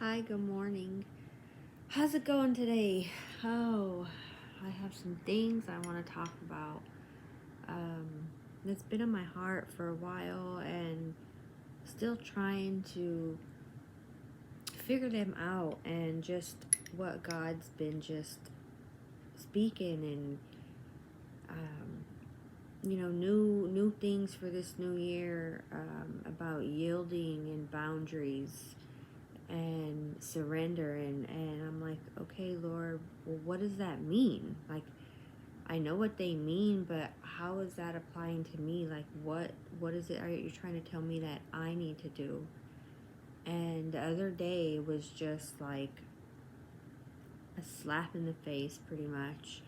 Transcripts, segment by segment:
Hi, good morning. How's it going today? Oh, I have some things I want to talk about. Um, it's been on my heart for a while and still trying to figure them out and just what God's been just speaking and new things for this new year about yielding and boundaries and surrender and I'm like, okay, Lord, well, what does that mean? Like, I know what they mean, but how is that applying to me? Like, what is it are you trying to tell me that I need to do? And the other day was just like a slap in the face, pretty much,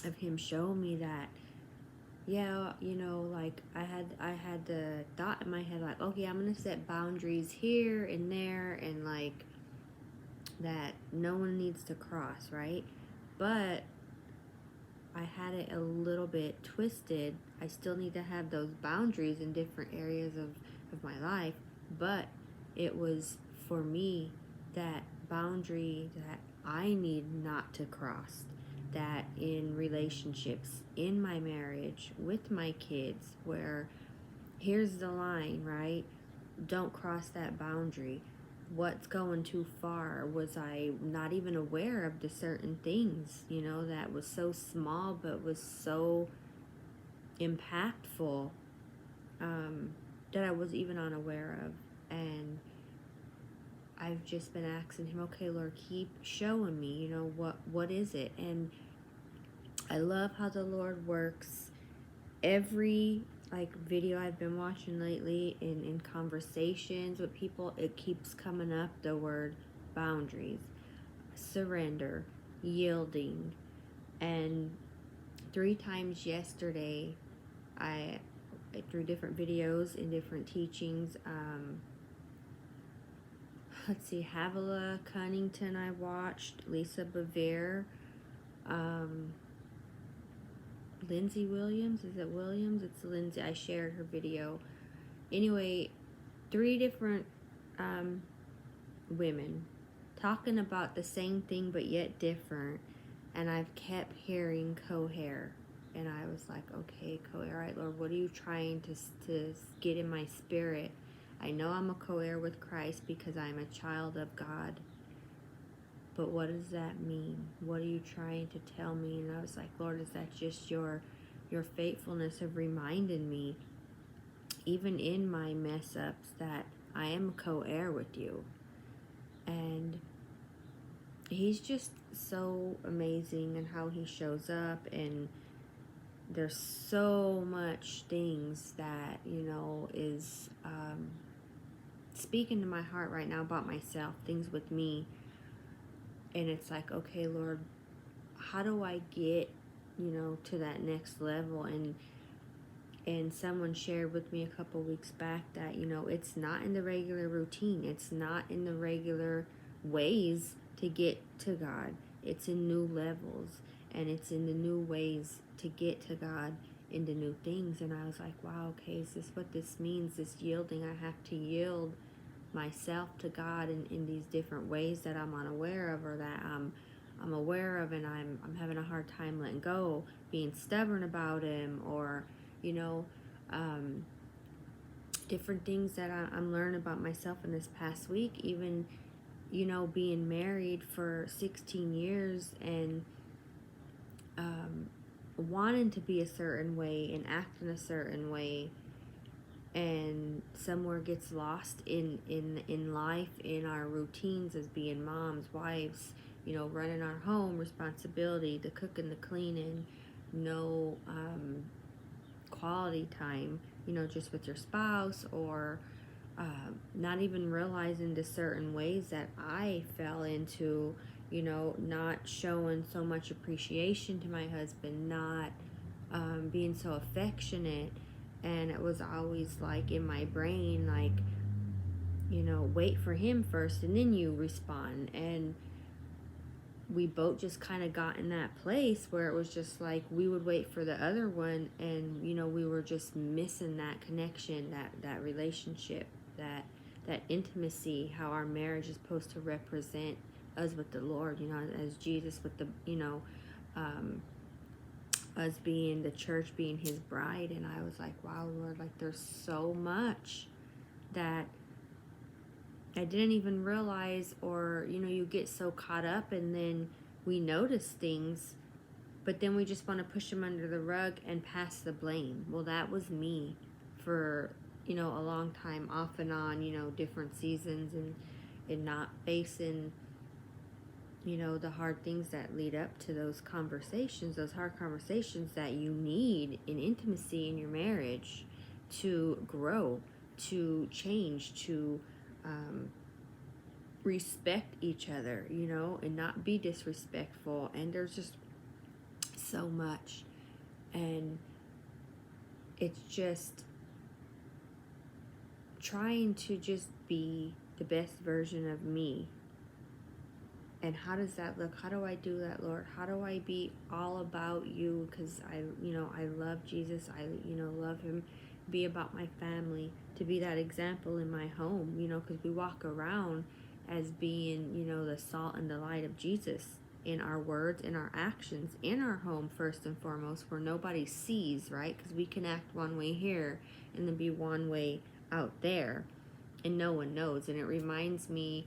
of him showing me that, yeah, like I had the thought in my head, like, okay, I'm gonna set boundaries here and there, and like that no one needs to cross, right? But I had it a little bit twisted. I still need to have those boundaries in different areas of my life, but it was for me that boundary that I need not to cross, that in relationships, in my marriage, with my kids, where here's the line, right? Don't cross that boundary. What's going too far? Was I not even aware of the certain things, that was so small but was so impactful, that I was even unaware of? And I've just been asking him, okay, Lord, keep showing me, what is it? And I love how the Lord works. Every video I've been watching lately in conversations with people, it keeps coming up, the word boundaries, surrender, yielding. And 3 times yesterday, I through different videos and different teachings, let's see, Havilah Cunnington I watched, Lisa Bevere, Lindsay Williams, is it Williams? It's Lindsay. I shared her video. Anyway, 3 different women talking about the same thing but yet different, and I've kept hearing co-heir, and I was like, okay, co-heir, right, Lord, what are you trying to get in my spirit? I know I'm a co-heir with Christ because I'm a child of God, but what does that mean? What are you trying to tell me? And I was like, Lord, is that just your faithfulness of reminding me, even in my mess ups, that I am a co-heir with you? And he's just so amazing in how he shows up, and there's so much things that is speaking to my heart right now about myself, things with me. And it's like, okay, Lord, how do I get to that next level? And someone shared with me a couple weeks back that it's not in the regular routine, it's not in the regular ways to get to God. It's in new levels, and it's in the new ways to get to God, into new things. And I was like, wow, okay, is this what this means, this yielding? I have to yield myself to God in these different ways that I'm unaware of, or that I'm aware of, and I'm having a hard time letting go, being stubborn about him, or different things that I'm learning about myself in this past week. Even being married for 16 years and wanting to be a certain way and act in a certain way, and somewhere gets lost in life, in our routines as being moms, wives, running our home, responsibility, the cooking, the cleaning, no quality time, just with your spouse, or not even realizing the certain ways that I fell into, not showing so much appreciation to my husband, not being so affectionate. And it was always like in my brain, like, wait for him first and then you respond. And we both just kind of got in that place where it was just like we would wait for the other one, and we were just missing that connection, that relationship, that that intimacy, how our marriage is supposed to represent us with the Lord, you know, as Jesus with the, you know, us being the church, being his bride. And I was like, wow, Lord, like there's so much that I didn't even realize, or, you know, you get so caught up and then we notice things, but then we just want to push them under the rug and pass the blame. Well, that was me for, you know, a long time, off and on, you know, different seasons, and not facing, you know, the hard things that lead up to those conversations, those hard conversations that you need in intimacy in your marriage to grow, to change, to respect each other, you know, and not be disrespectful. And there's just so much. And it's just trying to just be the best version of me. And how does that look? How do I do that, Lord? How do I be all about you? Because I, you know, I love Jesus. I, you know, love him. Be about my family. To be that example in my home, you know, because we walk around as being, you know, the salt and the light of Jesus in our words, in our actions, in our home first and foremost, where nobody sees, right? Because we can act one way here and then be one way out there, and no one knows. And it reminds me,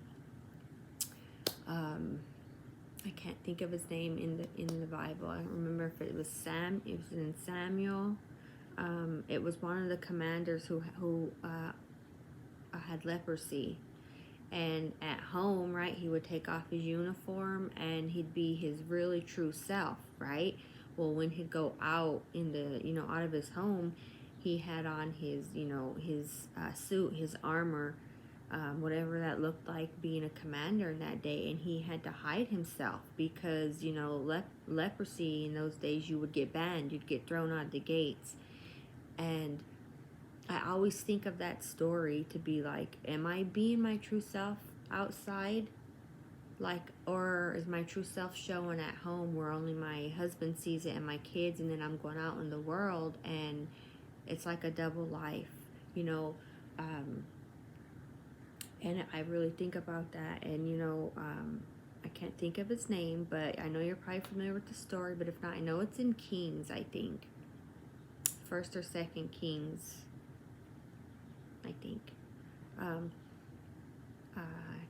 I can't think of his name in the Bible. I don't remember if it was Sam. It was in Samuel. It was one of the commanders who had leprosy, and at home, right, he would take off his uniform and he'd be his really true self, right? Well, when he'd go out in the, you know, out of his home, he had on his, you know, his suit, his armor, whatever that looked like, being a commander in that day, and he had to hide himself because, you know, leprosy in those days, you would get banned, you'd get thrown out the gates. And I always think of that story to be like, am I being my true self outside? Like, or is my true self showing at home where only my husband sees it and my kids, and then I'm going out in the world and it's like a double life, you know? And I really think about that. And, you know, I can't think of its name, but I know you're probably familiar with the story, but if not, I know it's in Kings, I think. First or second Kings, I think. I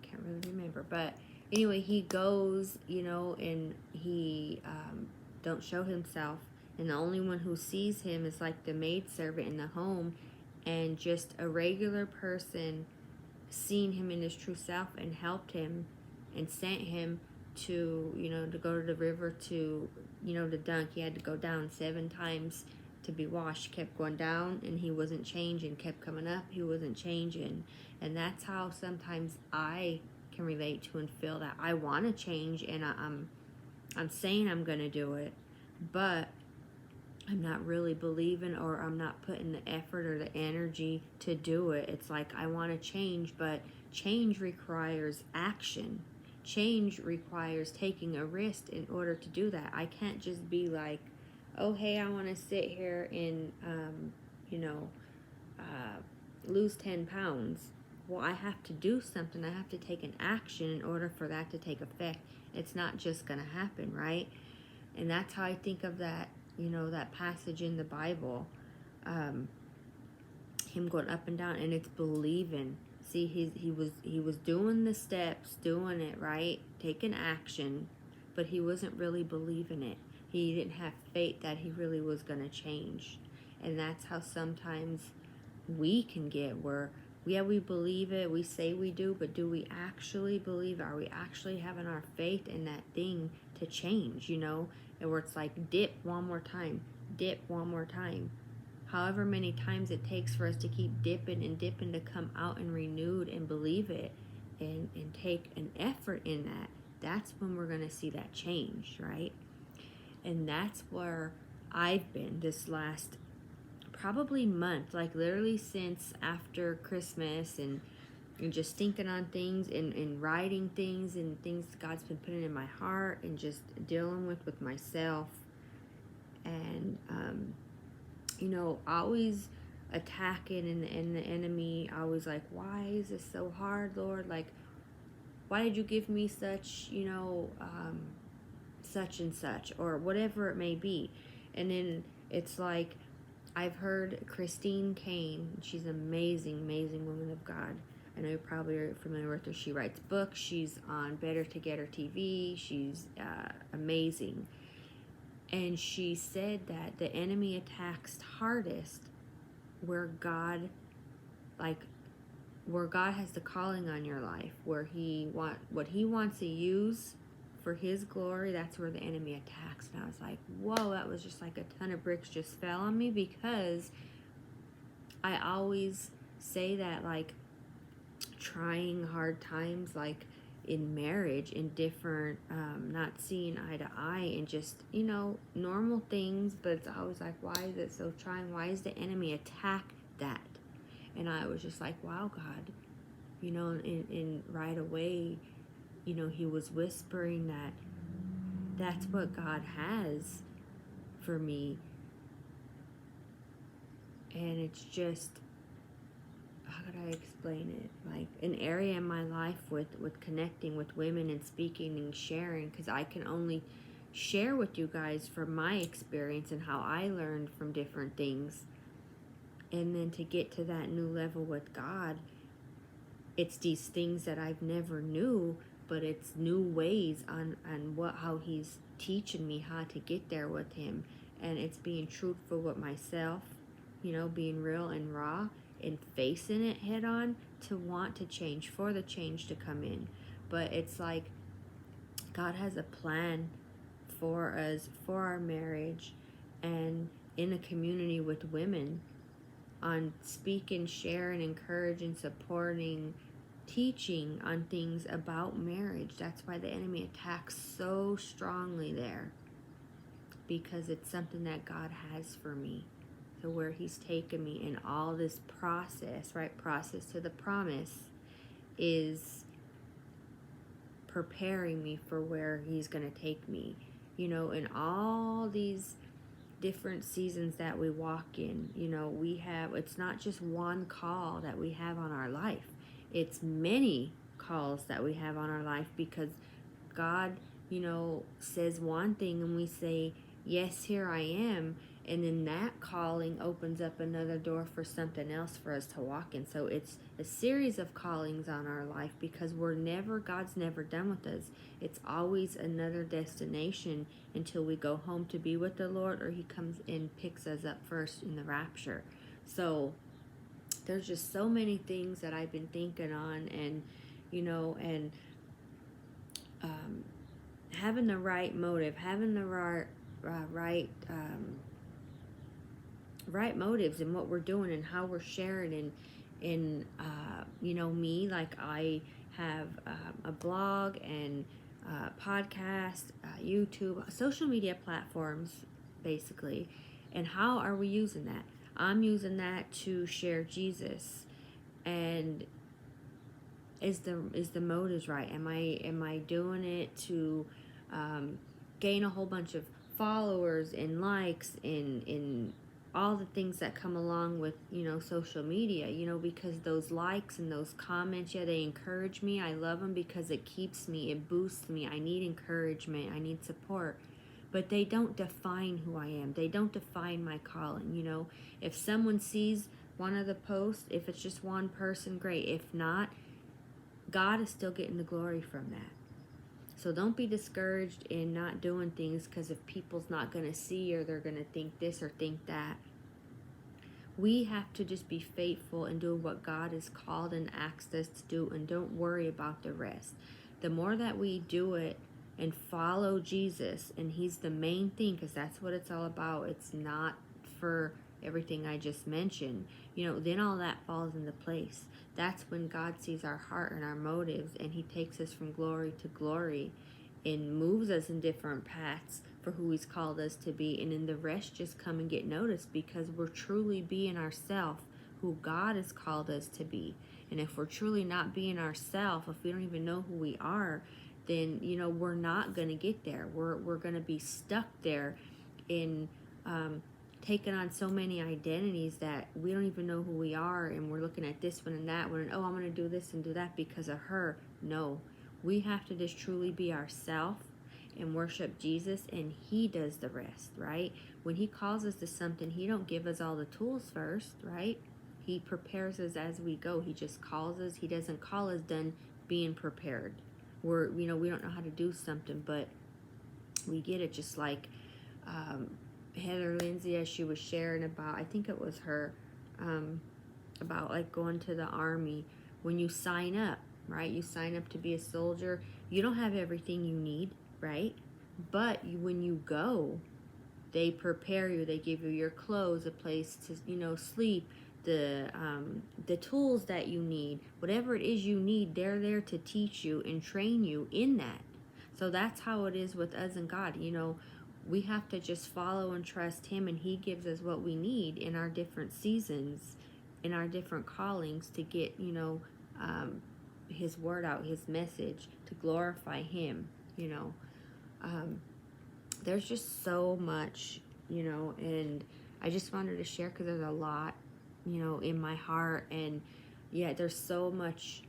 can't really remember, but anyway, he goes, you know, and he don't show himself, and the only one who sees him is like the maidservant in the home, and just a regular person seen him in his true self and helped him and sent him to, you know, to go to the river to, you know, to dunk. He had to go down 7 times to be washed. Kept going down and he wasn't changing, kept coming up, he wasn't changing. And that's how sometimes I can relate to and feel that I want to change, and I'm saying I'm going to do it, but I'm not really believing, or I'm not putting the effort or the energy to do it. It's like I want to change, but change requires action. Change requires taking a risk in order to do that. I can't just be like, oh, hey, I want to sit here and, you know, lose 10 pounds. Well, I have to do something. I have to take an action in order for that to take effect. It's not just going to happen, right? And that's how I think of that, you know, that passage in the Bible. Him going up and down, and it's believing. See, he was doing the steps, doing it, right? Taking action, but he wasn't really believing it. He didn't have faith that he really was going to change. And that's how sometimes we can get, where, yeah, we believe it, we say we do, but do we actually believe it? Are we actually having our faith in that thing to change, you know? And where it's like, dip one more time, dip one more time. However many times it takes for us to keep dipping and dipping to come out and renewed and believe it, and take an effort in that, that's when we're going to see that change, right? And that's where I've been this last probably month, like literally since after Christmas, and just thinking on things, and writing things, and things God's been putting in my heart, and just dealing with myself. And you know, always attacking, and the enemy always like, why is this so hard, Lord? Like, why did you give me such, such and such, or whatever it may be. And then it's like, I've heard Christine Kane, she's an amazing, amazing woman of God. I know you're probably familiar with her. She writes books. She's on Better Together TV. She's amazing. And she said that the enemy attacks hardest where God, like, where God has the calling on your life, where what he wants to use for his glory, that's where the enemy attacks. And I was like, whoa, that was just like a ton of bricks just fell on me, because I always say that, like, trying hard times, like in marriage, in different, not seeing eye to eye, and just, normal things, but it's always like, why is it so trying? Why is the enemy attack that? And I was just like, wow, God, and right away, he was whispering that that's what God has for me. And it's just, how could I explain it? Like an area in my life with connecting with women and speaking and sharing, because I can only share with you guys from my experience and how I learned from different things. And then to get to that new level with God, it's these things that I've never knew, but it's new ways on how he's teaching me how to get there with him. And it's being truthful with myself, being real and raw, and facing it head on, to want to change, for the change to come in. But it's like God has a plan for us, for our marriage, and in a community with women, on speaking, sharing, encouraging, supporting, teaching on things about marriage. That's why the enemy attacks so strongly there, because it's something that God has for me. So where he's taken me in all this process, right? Process to the promise, is preparing me for where he's going to take me. In all these different seasons that we walk in, it's not just one call that we have on our life. It's many calls that we have on our life, because God, says one thing and we say, yes, here I am. And then that calling opens up another door for something else for us to walk in. So it's a series of callings on our life, because God's never done with us. It's always another destination until we go home to be with the Lord, or he comes and picks us up first in the rapture. So there's just so many things that I've been thinking on, and, having the right motive, having the right motives in what we're doing and how we're sharing. And me, like, I have a blog and podcast, YouTube, social media platforms, basically. And how are we using that? I'm using that to share Jesus. And is the motives right? Am I doing it to gain a whole bunch of followers and likes and all the things that come along with, social media, because those likes and those comments, they encourage me. I love them because it keeps me, it boosts me. I need encouragement, I need support, but they don't define who I am. They don't define my calling. If someone sees one of the posts, if it's just one person, great. If not, God is still getting the glory from that. So don't be discouraged in not doing things because if people's not going to see, or they're going to think this or think that. We have to just be faithful and do what God has called and asked us to do, and don't worry about the rest. The more that we do it and follow Jesus, and he's the main thing, because that's what it's all about. It's not for everything I just mentioned. Then all that falls into place. That's when God sees our heart and our motives, and he takes us from glory to glory and moves us in different paths for who he's called us to be. And then the rest just come and get noticed, because we're truly being ourselves, who God has called us to be. And if we're truly not being ourselves, if we don't even know who we are, then we're not going to get there. We're going to be stuck there in taken on so many identities that we don't even know who we are, and we're looking at this one and that one, and oh, I'm going to do this and do that because of her. No, we have to just truly be ourselves and worship Jesus, and he does the rest, right? When he calls us to something, he don't give us all the tools first, right? He prepares us as we go. He just calls us. He doesn't call us done being prepared. We don't know how to do something, but we get it. Just like Heather Lindsay, as she was sharing about, I think it was her, about like going to the army. When you sign up, right? You sign up to be a soldier. You don't have everything you need, right? But when you go, they prepare you. They give you your clothes, a place to, sleep, the tools that you need. Whatever it is you need, they're there to teach you and train you in that. So that's how it is with us and God. We have to just follow and trust him, and he gives us what we need in our different seasons, in our different callings, to get, his word out, his message, to glorify him. There's just so much, and I just wanted to share because there's a lot, in my heart. And yeah, there's so much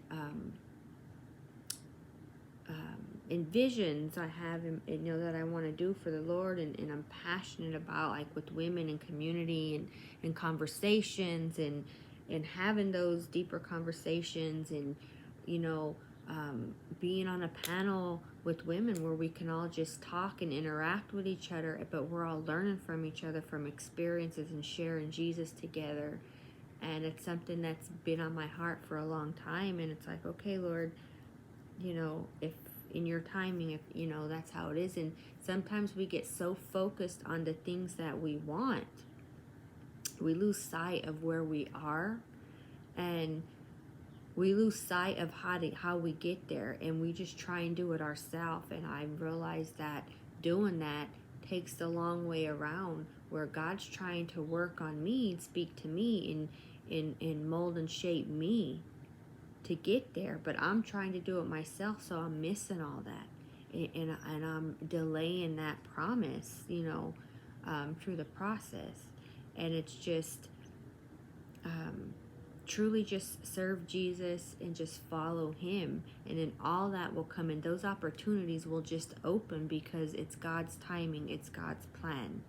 and visions I have, that I want to do for the Lord, and I'm passionate about, like with women and community and conversations, and having those deeper conversations, and being on a panel with women where we can all just talk and interact with each other, but we're all learning from each other, from experiences, and sharing Jesus together. And it's something that's been on my heart for a long time, and it's like, okay, Lord, if in your timing, if that's how it is. And sometimes we get so focused on the things that we want, we lose sight of where we are, and we lose sight of how we get there, and we just try and do it ourselves. And I realized that doing that takes the long way around, where God's trying to work on me and speak to me and mold and shape me to get there, but I'm trying to do it myself, so I'm missing all that, and I'm delaying that promise, through the process. And it's just truly just serve Jesus and just follow him, and then all that will come in. Those opportunities will just open because it's God's timing, it's God's plan.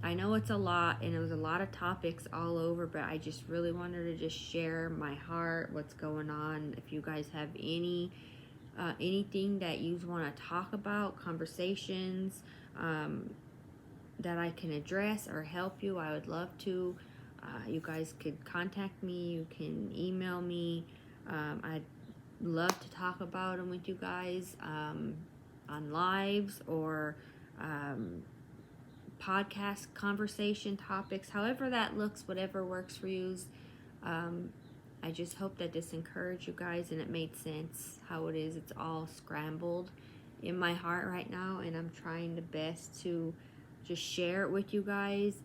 I know it's a lot, and it was a lot of topics all over, but I just really wanted to just share my heart, what's going on. If you guys have anything that you want to talk about, conversations that I can address or help you, I would love to. You guys could contact me. You can email me. I'd love to talk about them with you guys on lives or podcast conversation topics, however that looks, whatever works for you. I just hope that this encouraged you guys and it made sense how it is. It's all scrambled in my heart right now, and I'm trying the best to just share it with you guys,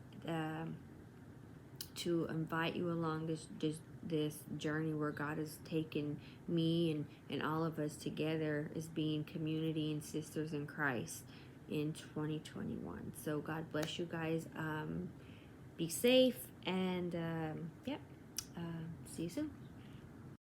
to invite you along this journey where God has taken me and all of us together as being community and sisters in Christ in 2021. So God bless you guys. Be safe, and see you soon.